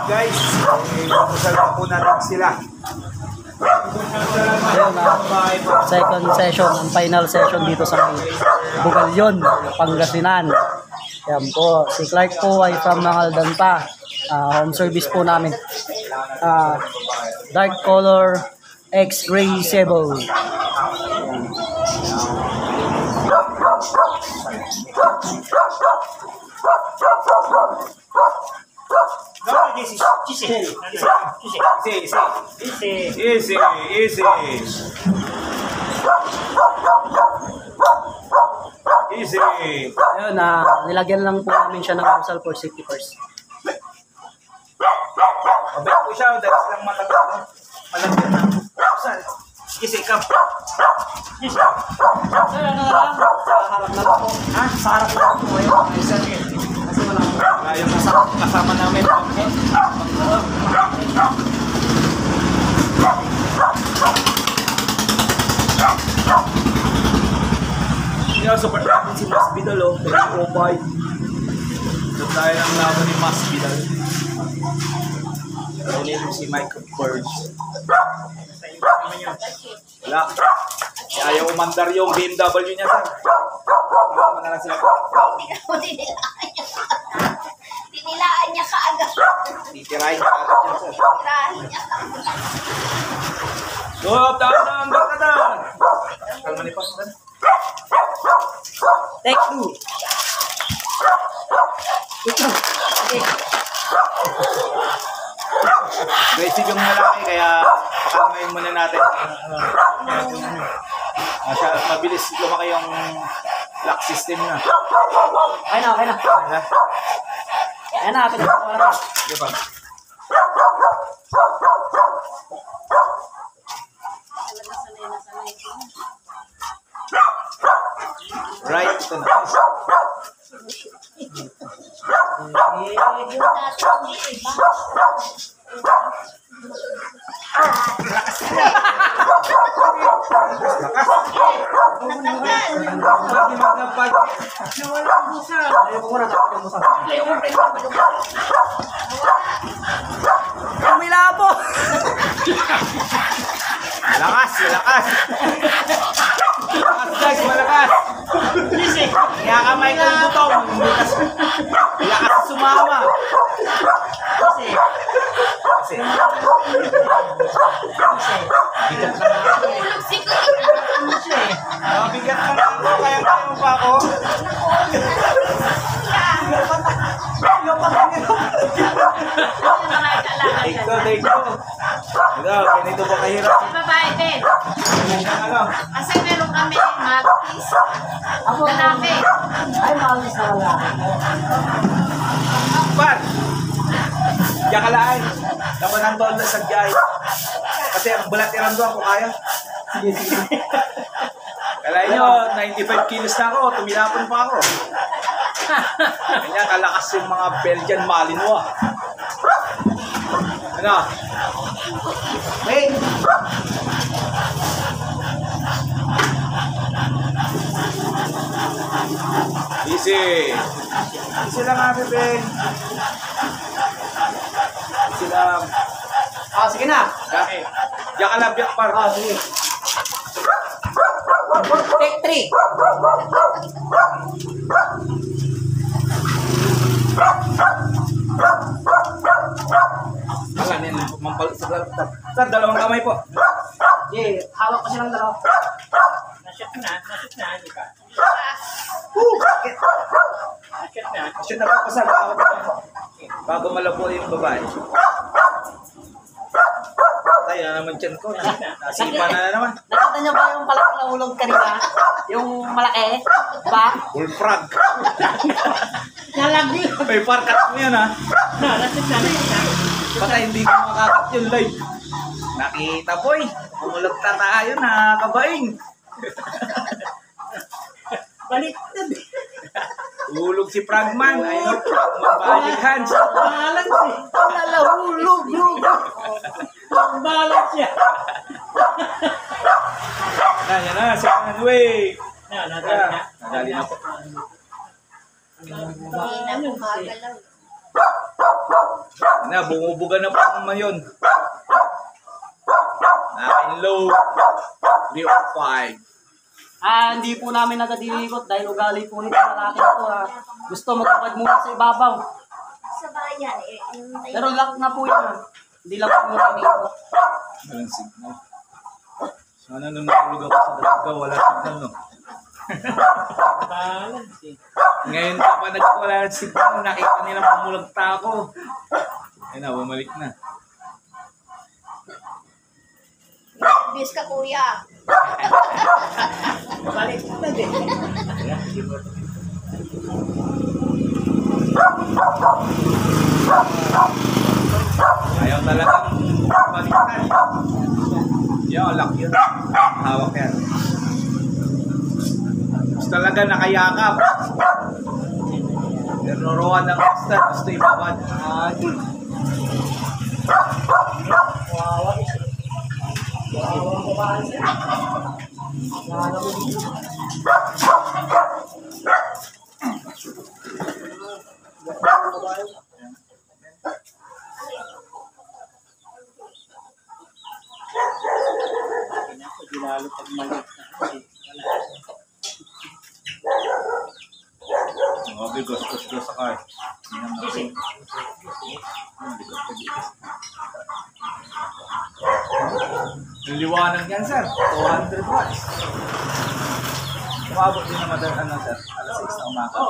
Guys, kusal pa po natin sila. Second session, ang final session dito sa Bugalyon, Pangasinan. Yan po, si Clark po ay from Mangaldan pa. Home service po namin. Dark color, X-ray sable. Easy. Ayun, nilagyan lang po namin siya ng muscle for safety first. Mabait po siya, dalas lang matatalo. Malagyan na. Sige, kap. Sir, ano na lang? Sa harap na lang po. Ha? Sa harap na lang po. Ayun, isa din. Kasi wala po. Yung kasama namin. Yung support natin si Mas Vidal, oh. 305. Doon tayo ng laban ni Mas Vidal. Ulit si Michael Birds. Wala. Ayaw umandar yung BMW niya, sir. Tama na lang sila. Tinilaan niya kaagad. Titirahin ka agad yan, sir. Tinilaan niya kaagad. Stop! Tahan! Barkadan! Kalma ni Pastor. Take two. Basic yung malaki, kaya pakalmayin muna natin. Mabilis lumaki yung lock system na. Okay na, okay na. Ayan na, pinagawa na. Sige pa. Right, ito na. Kumila po! Malakas, malakas. Malakas guys, malakas. Kaya ka Michael Butong. Malakas sumama. Kasi. Bigat ka na ako, kaya mo pa ako. Take two. Ganito ba kahirap? Babae din. Kasi meron kami mag-piece. Lalaki. Ay, maalis na lalaki. Par! Diyan ka laay. Dapat ang doon sa diyan. Kasi ang balatiran doon kung kaya. Sige, sige. Kalahin nyo, 95 kilos na ako. Tumilapon pa ako. Kanya kalakas yung mga Belgian Malinois. Ano? Hey! Easy! Easy lang nga, bebe. Easy lang. Sige na. Okay. Diyan ka lang, biyak par. Sige. Take three. Wala na yun, mampal sa laptop. Sir, dalawang kamay po. Yeah, hawak ko silang dalawa. Nashoot na, di ba? Bakit? Nashoot na. Action na po, sir. Bago malabo yung babae. Ay, na naman dyan ko. Nasipa na naman. Nakita niyo ba yung palakang nahulog kanina? Yung malaki? Ba? Full frog. Nalagdi. May parkat mo yan, ha? Nashoot na. Baka hindi ko makakat yung live. Nakita, boy. Umulog na tayo na kabaing. Baliktad. Hulog si Frogman. I know, Frogman Magic Hands. Balance eh. Nalahulog yung. Balance siya. Yan na, second way. Nadali na. Nadali na po. Hindi na gumagalaw. Na, bumubuga na pa naman yun. Nakin low. 305. Hindi po namin agad iniikot dahil ugali po nito lalaki na to. Gusto magkapag muna sa ibabaw. Sa bayan, Pero lock na po yun. Hindi lang po muna iniikot. Walang signal. Sana nung nahulog ako sa daga, wala signal, no? Balance eh. Ngayon pa pa nagwala ng signal, nakita nila bumulagta ako. Ayun na, bumalik na. Bis ka, kuya. Baliktad eh. Ayaw talagang baliktad. Yan, lock yun. Hawak yan. Gusto talaga nakayakap. Niruruan ng extra. Gusto ibabad. Hindi lalo pag maliit na. Okay, gusto sa car. Hindi naman ako. Yung liwanag yan, sir. 200 watts. Umabot din naman sir, alas 6 na umaga.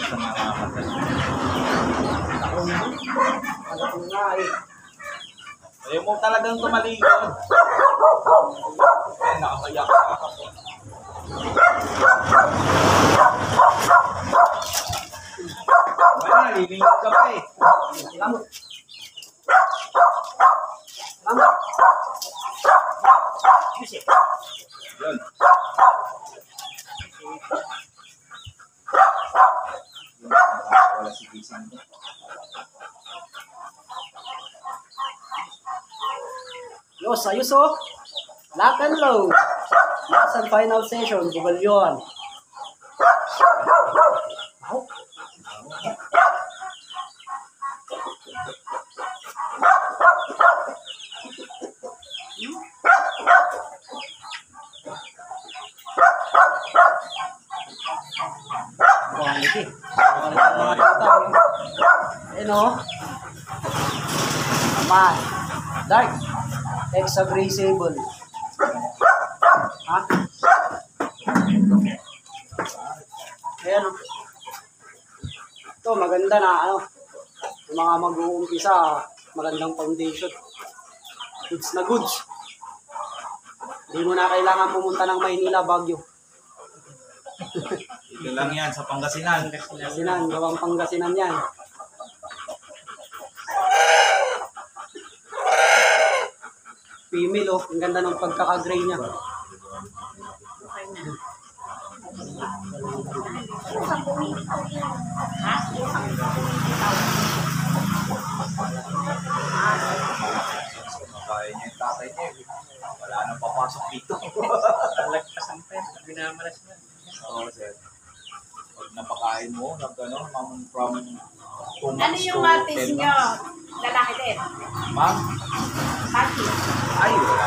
Sa mga kapatid. Ayaw mo talagang tumaligon. Ay, nakakayak ako. Wala, lilingit ka pa eh. Yun. Wala si Jason. Yos, ayos oh. Lock and load. Last and final session, bugal yun. Quality. Ano? Naman. Dark. Ex-agreeable. Ha? Ayan o. Ito, maganda na ano. Yung mga mag-uumpisa, magandang foundation. Goods na goods. Hindi mo na kailangan pumunta ng Maynila, Baguio. Ito lang yan sa Pangasinan. Pangasinan, gawang Pangasinan yan. Female oh, ang ganda ng pagkaka-gray niya. Kaya niya yung tatay niya. Wala nang papasok dito. Lagpas ang pen. Binamalas na. Oo, sir. Pag napakain mo, from Ano yung matis nyo? Lalaki din. Ma'am? Matis. Ay, wala.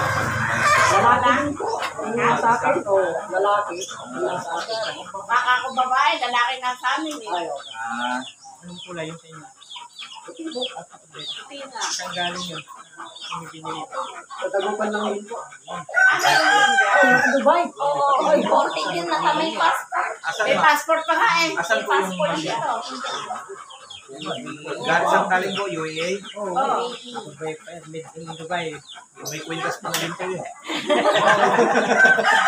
Lalaki din po. Ang nasa akin o lalaki. Ang nasa akin. Baka ako babae, lalaki na sa amin eh. Ayaw. Ah, Anong kulay yung sa inyo? Puti na. Saan galing yun? Ang binili. Katagupan lang yun po. Ano yun? Dubai. Oo, imported yun na kami passport. asan May ma? passport pa nga eh. Asan May po yung passport mali? dito. Galing saan galing po, UAA? Oo. Dubai pa yan. Made in Dubai. May kwintas po na din kayo.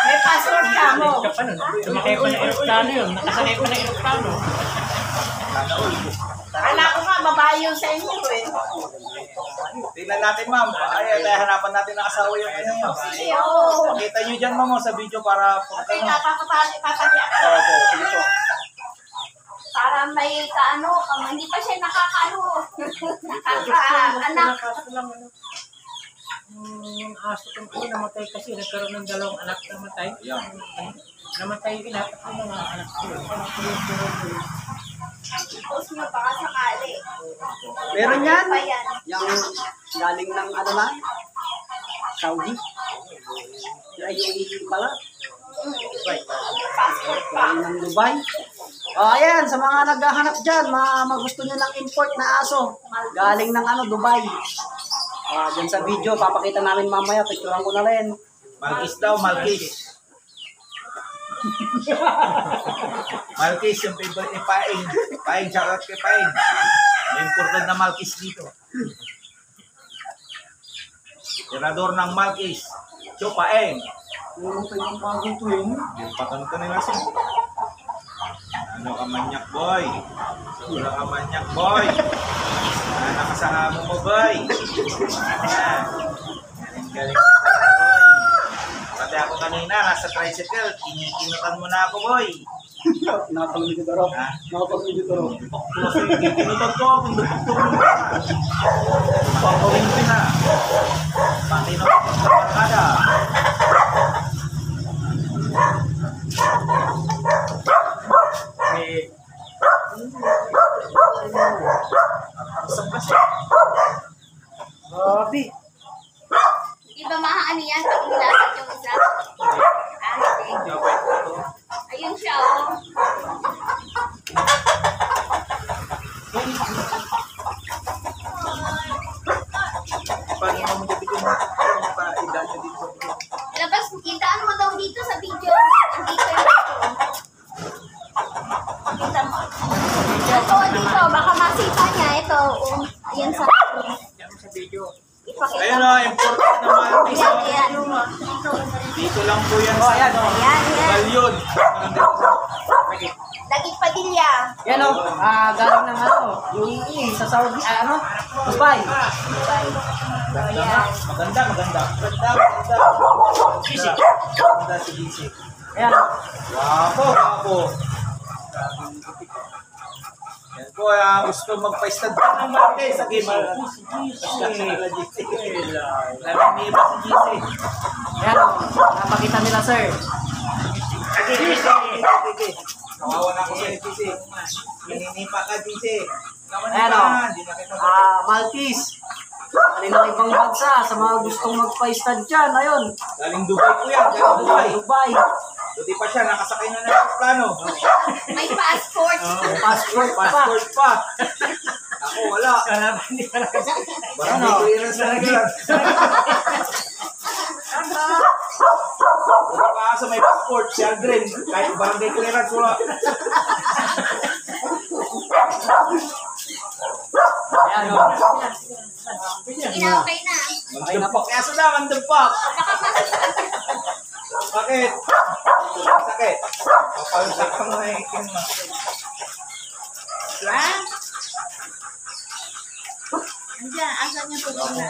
May passport ka mo. Ka pa nun. Sumakay pa ng aeroplano yun. Nakasakay pa ng aeroplano. Sana all. Kala ko nga, babae yun sa inyo eh. Tingnan natin, ma'am. Ay, hanapan natin ng asawa yung ano yun. Sige, oo. Pakita nyo dyan, ma'am, sa video para Kasi nga, papatali ako. Opo, dito. Para may kaano, hindi pa siya nakakaano. Nakaka-anak. Yung aso kong po namatay kasi nagkaroon ng dalawang anak namatay. Yeah. Namatay yung lahat ng mga anak ko. Post mo baka sakali. Meron yan? Pa yan. Yung galing ng ano na? Saudi? Ay, yung pala. Passport pa. Galing ng Dubai. Ayan, sa mga naghahanap dyan, magusto nyo ng import na aso. Galing ng ano, Dubai. Dyan sa video, papakita namin mamaya. Picturean ko na rin. Malkis daw, Malkis. Malkis, yung favorite ni Paing. Paing, shoutout kay Paing. May important na Malkis dito. Tirador ng Malkis. Cho, Paing. Meron pa yung bagong tuwing. Yung pakanto nila siya. Ano ka manyak, boy? Wala ka manyak, boy. Ano ka sa amo mo, boy? Ayan. Galing ka, boy. Pati ako kanina, nasa tricycle, kinikinutan mo na ako, boy. Nakapag-video ko rin. Ha? Nakapag-video ko rin. Kasi kikinutan ko, kung dupok-dupok mo na. Papawin ko na. Pati na ako sa barkada. Saan kasi? Grabe. Di ba maaano yan pag nilasag yung isa? Hindi. Ayun siya, oh. Paano mo magiging yung pa-ida niya dito? Labas, kitaan mo daw dito sa video. Dito yung kita mo. Ito, dito. Baka masipa niya. Ito, ayan sa Sa video. ipakita. Ayun o, important na Malkis. Ayan, ayan. Dito lang po yan Oh, ayan, oh. Ayan, ayan. Balyon. Dagit Padilla. Yan o, galing ng ano, UAE, sa Saudi, ano, Dubai. Maganda, maganda. Maganda si DC. Ayan, Wapo, wapo. Yan po, gusto magpa-stud ka ng Malkis sa game. Naniniba si GC. ayan o, napakita nila sir. Kawawa na ako sa GC. Naninipa ka GC. Ayan o, Maltese. Galing ng ibang bansa, sa mga gustong magpa-stud dyan, ayun. Galing Dubai po yan, galing Dubai. Dubai. Buti pa siya, nakasakay na ng plano. May passport. Passport pa. Passport pa. Ako, wala. Parang may clearance na yan. Buti pa sa may passport, si Aldrin. Kahit barangay clearance, wala. Ayan o. Sige na, okay na. Mandampak. Kaya sa naman, mandampak. Baka masipa. Bakit? Sakit. Papalsak ka mo eh. Ha? Andiyan, asan niya tutunan?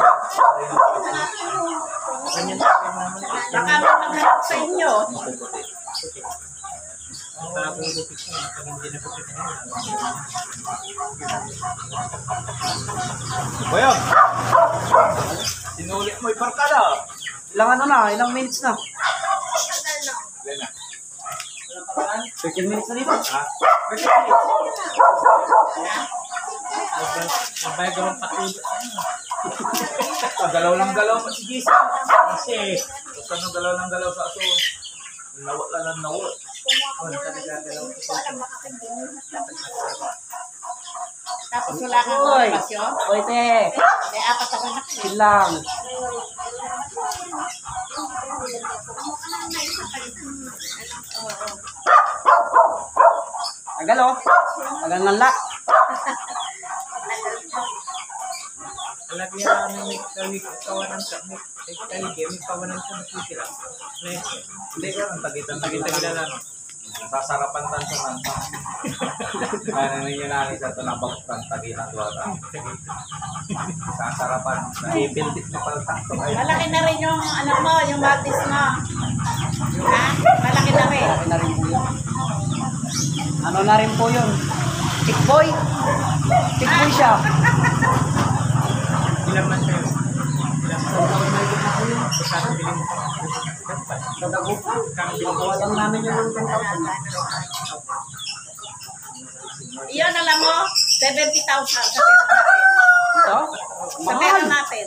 Baka may maghanap sa inyo. Boyong, sinulit mo yung barkada. Ilang ano na, ilang minutes na. Tagal na. Ilan na? 13 minutes na dito. Ha? 13 minutes. Sabay ko ng patuloy. Galaw lang galaw pa si Gisa. Kasi, Ano galaw lang galaw sa aso. Nawala lang nawala. Tapos wala kang Uy. okupasyon? Oy, te. May apat ako na. Chill lang. Tagal o. Tagal ng la. lagi yan may kawig kawanan sa may kawanan sa nakikira. Hindi ka ang tagit-tagit lang. Sasarapan tan sa man. Ano ninyo na sa ito na bagtan tagilan doon. Sasarapan. Naibildik na paltak to. Malaki na rin yung ano mo, yung batis mo. Ha? Malaki na rin. Malaki na rin po yun. Ano na rin po yun? Tick boy. Tick boy siya. Ilan man siya? Ilan Sana bilhin mo pa. Sa Dagupan. Nakuha lang namin yung 10,000. Iyon, alam mo, 70,000 sa pera natin. Ito? Sa pera natin.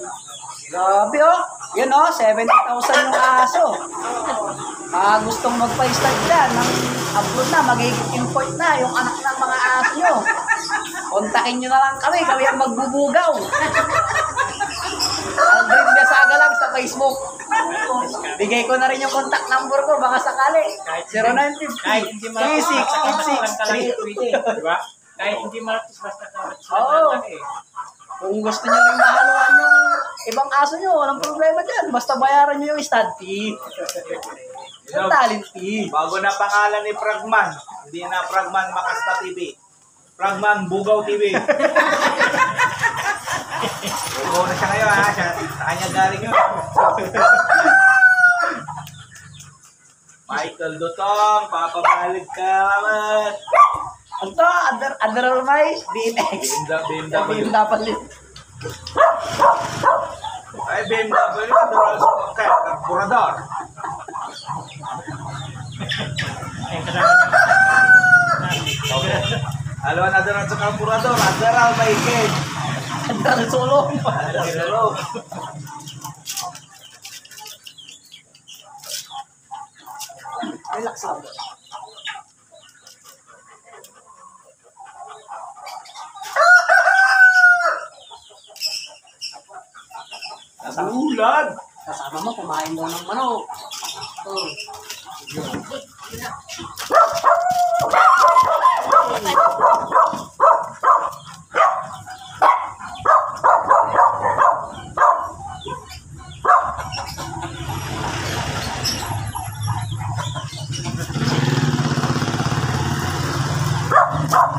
Grabe oh. Yan oh, 70,000 yung aso. Gustong magpa-start dyan ng abroad na, magiging import na yung anak ng mga aso nyo. Kontakin nyo na lang kami ang magbubugaw. Aldrin Biasaga lang sa Facebook. Bigay ko na rin yung contact number ko, baka sakali. 0950 Kahit hindi malakas, 36 di ba? Kahit hindi malakas, basta kawat Oo. sila. Kung gusto nyo rin mahaluan yung ibang aso nyo, walang problema dyan. Basta bayaran nyo yung stud fee. Yung talent fee. Bago na pangalan ni Fragman. Hindi na Fragman Makasta TV. Fragman Bugaw TV. Bugaw na siya ngayon ha. Sa kanya galing yun. Michael Dutong, papabalik ka naman. Ito, Admiral Mais, BMX. BMW. BMW. Ay, BMW. Carburador. Ayun, kasama Halo, nadaran sa carburador. Admiral Michael. Admiral Solong. Admiral. Relax lang. Ulan. Kasama mo, kumain daw ng manok. Oh.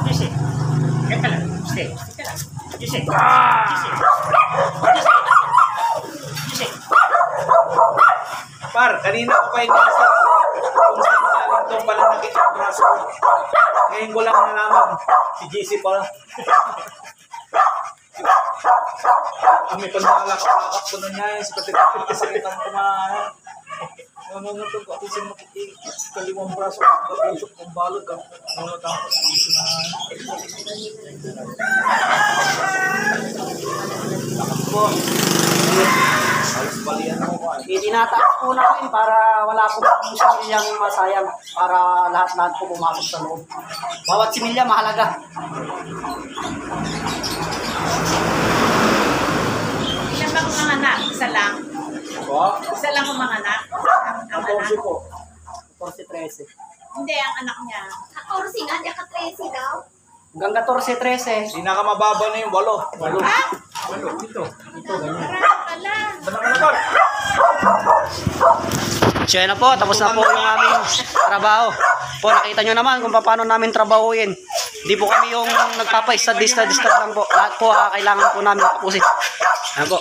Jesse, teka lang. Stay. Teka lang. Jesse. Jesse. Par, kanina ko pa inisip kung saan galing itong pananakit ng braso. Ngayon ko lang nalaman, si JC pala. Kami pa nakalakak ko na niya, sa katikit-kasakitan ko na. Ano ito, kapisin mo kalimang braso, kapisok ng balot. Ano tapos, iso na. Takbo. Alas balian mo ko. Tinataas po namin para wala po similyang masayang para lahat-lahat po pumasok sa loob. Bawat similya mahalaga. Ilan ba kung mga anak? Isa lang. Po? Isa lang kung mga anak. Ang anak. 14 po. 14-13. Hindi, ang anak niya. 14 nga, di ka 13 daw. Hanggang 14-13. Pinakamababa na yung 8. Ha? Ito. Marami pala. So yan na po, tapos na po yung aming trabaho. Po, nakita nyo naman kung paano namin trabahuin. Di po kami yung nagpapa-study lang po. Lahat po kailangan po namin tapusin. Yan po.